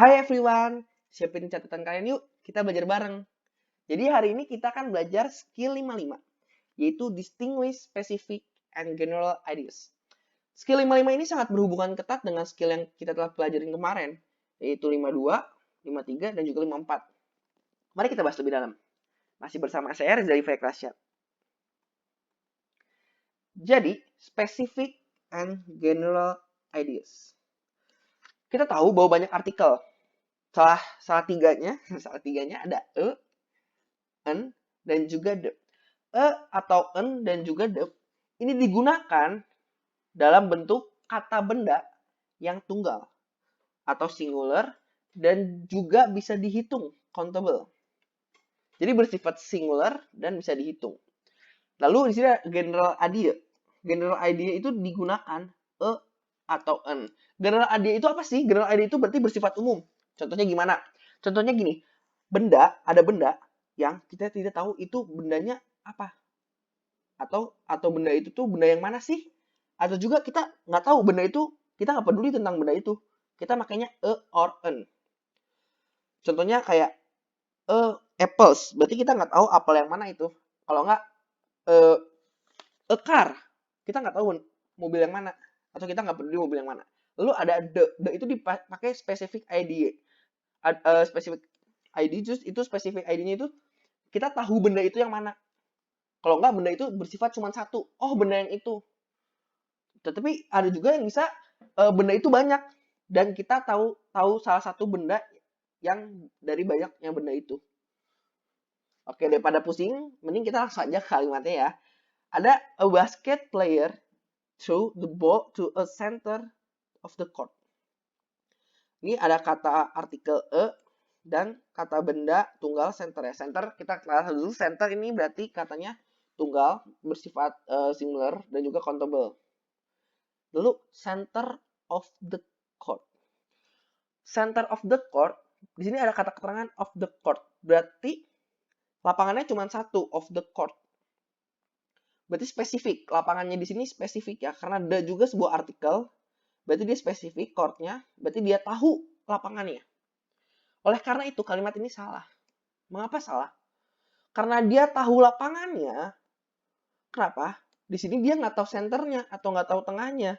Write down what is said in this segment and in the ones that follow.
Hai everyone, siapin catatan kalian yuk, kita belajar bareng. Jadi hari ini kita akan belajar skill 55, yaitu Distinguish Specific and General Ideas. Skill 55 ini sangat berhubungan ketat dengan skill yang kita telah pelajarin kemarin, yaitu 52, 53, dan juga 54. Mari kita bahas lebih dalam. Masih bersama saya Reza Ifai Krasyad. Jadi, Specific and General Ideas. Kita tahu bahwa banyak artikel. Salah tiganya ada en, dan juga the. Atau en dan juga the ini digunakan dalam bentuk kata benda yang tunggal atau singular dan juga bisa dihitung, countable. Jadi bersifat singular dan bisa dihitung. Lalu di sini ada general idea. General idea itu digunakan atau en. General idea itu apa sih? General idea itu berarti bersifat umum. Contohnya gimana? Contohnya gini, ada benda yang kita tidak tahu itu bendanya apa. Atau benda itu tuh benda yang mana sih? Atau juga kita nggak tahu benda itu, kita nggak peduli tentang benda itu. Kita makanya or en. Contohnya kayak apples, berarti kita nggak tahu apel yang mana itu. Kalau nggak a car, kita nggak tahu mobil yang mana. Atau kita nggak peduli mobil yang mana. Lalu ada the itu dipakai specific idea. Specific ID itu specific ID-nya itu kita tahu benda itu yang mana. Kalau nggak benda itu bersifat cuma satu. Oh, benda yang itu. Tetapi ada juga yang bisa benda itu banyak dan kita tahu salah satu benda yang dari banyaknya benda itu. Oke, daripada pusing, mending kita langsung aja kalimatnya ya. Ada a basket player threw the ball to a center of the court. Ini ada kata artikel dan kata benda tunggal center ya. Center kita kelas dulu, center ini berarti katanya tunggal bersifat singular dan juga countable. Lalu center of the court. Center of the court, di sini ada kata keterangan of the court. Berarti lapangannya cuma satu, of the court. Berarti spesifik, lapangannya di sini spesifik ya, karena ada juga sebuah artikel, berarti dia spesifik, courtnya, berarti dia tahu lapangannya. Oleh karena itu kalimat ini salah. Mengapa salah? Karena dia tahu lapangannya. Kenapa? Di sini dia nggak tahu senternya atau nggak tahu tengahnya.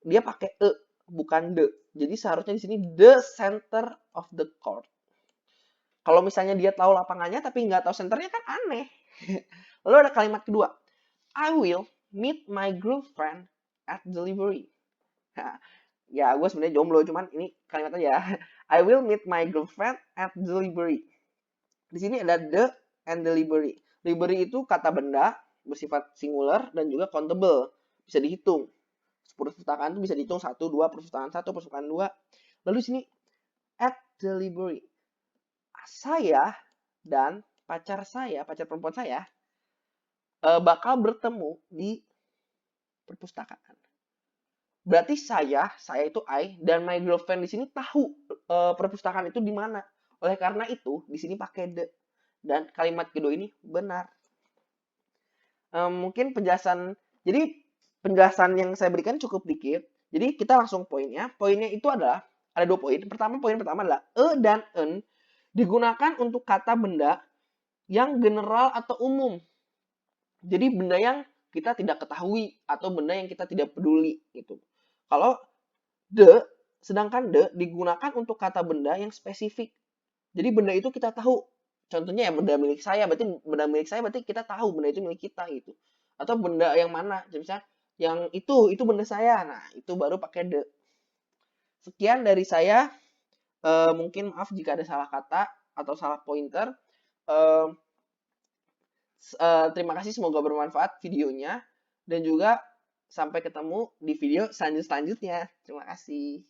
Dia pakai bukan the. Jadi seharusnya di sini the center of the court. Kalau misalnya dia tahu lapangannya tapi nggak tahu senternya kan aneh. Lalu ada kalimat kedua. I will meet my girlfriend at delivery. Ya, gue sebenarnya jomblo, cuman ini kalimat aja. I will meet my girlfriend at delivery. Di sini ada the and delivery. Delivery itu kata benda bersifat singular dan juga countable. Bisa dihitung. Perpustakaan itu bisa dihitung 1, 2, perpustakaan 1, perpustakaan 2. Lalu di sini at delivery. Saya dan pacar perempuan saya bakal bertemu di perpustakaan. Berarti saya itu I dan my girlfriend di sini tahu perpustakaan itu di mana. Oleh karena itu di sini pakai the dan kalimat kedua ini benar. Mungkin penjelasan yang saya berikan cukup dikit. Jadi kita langsung poinnya. Poinnya itu adalah ada 2 poin. Poin pertama adalah dan en digunakan untuk kata benda yang general atau umum. Jadi benda yang kita tidak ketahui atau benda yang kita tidak peduli gitu. Kalau sedangkan the digunakan untuk kata benda yang spesifik. Jadi benda itu kita tahu. Contohnya ya benda milik saya, berarti kita tahu benda itu milik kita gitu. Atau benda yang mana, misalnya yang itu benda saya. Nah, itu baru pakai the. Sekian dari saya. Mungkin maaf jika ada salah kata atau salah pointer. Terima kasih, semoga bermanfaat videonya. Dan juga sampai ketemu di video selanjutnya. Terima kasih.